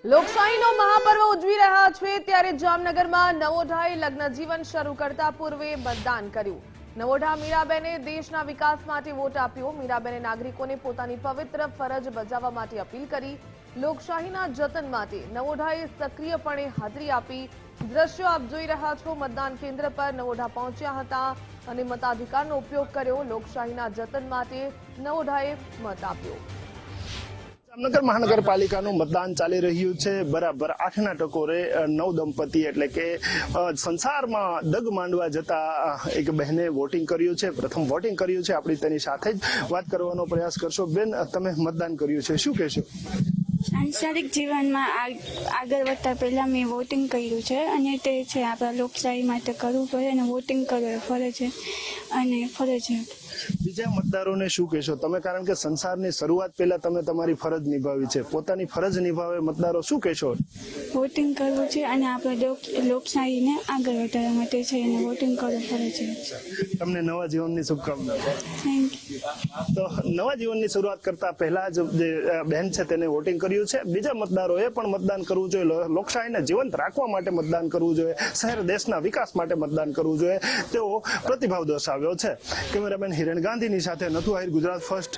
લોકશાહીનો મહાપર્વ ઉજવી રહ્યા છે ત્યારે જામનગરમાં નવોઢાએ લગ્ન જીવન શરૂ કરતા પૂર્વે મતદાન કર્યું। નવોઢા મીરાબેને દેશના વિકાસ માટે વોટ આપ્યો। મીરાબેને નાગરિકોને પોતાની પવિત્ર ફરજ બજાવવા માટે અપીલ કરી। લોકશાહીના જતન માટે નવોઢાએ સક્રિયપણે હાજરી આપી। દ્રશ્યો આપ જોઈ રહ્યા છો। મતદાન કેન્દ્ર પર નવોઢા પહોંચ્યા હતા અને મતાધિકારનો ઉપયોગ કર્યો। લોકશાહીના જતન માટે નવોઢાએ મત આપ્યો। જામનગર મહાનગરપાલિકાનું મતદાન ચાલી રહ્યું છે। બરાબર 8ના ટકોરે નવ દંપતી એટલે કે સંસારમાં દગ માંડવા જતા એક બહેને વોટિંગ કર્યું છે। પ્રથમ વોટિંગ કર્યું છે। આપણી તેની સાથે જ વાત કરવાનો પ્રયાસ કરશો। બેન, તમે મતદાન કર્યું છે, શું કહેશો? સાંસારિક જીવનમાં આગળ વધતા પહેલા મેં વોટિંગ કર્યું છે અને તે છે આપણા લોકશાહી માટે કરવું પડે અને વોટિંગ કરવું એ ફરજ છે અને ફરજિયાત। બીજા મતદારોને શું કહેશો તમે? કારણ કે સંસારની શરૂઆત પહેલા તમે તમારી ફરજ નિભાવી છે, પોતાની ફરજ નિભાવે મતદારો, શું કહેશો? વોટિંગ કરવું છે અને આપણે લોકશાહીને આગળ વધારવા માટે છે અને વોટિંગ કરવું ફરજિયાત છે। તમને નવા જીવનની શુભકામનાઓ। Thank you. તો નવા જીવનની શરૂઆત કરતા પહેલા જ જે બહેન છે તેને વોટિંગ કર્યું છે। બીજા મતદારોએ પણ મતદાન કરવું જોઈએ, લોકશાહીને જીવંત રાખવા માટે મતદાન કરવું જોઈએ, શહેર દેશના વિકાસ માટે મતદાન કરવું જોઈએ, તેવો પ્રતિભાવ દર્શાવ્યો છે। કેમેરામેન હિરેન ગાંધીની સાથે નથુ આહિર, ગુજરાત ફર્સ્ટ।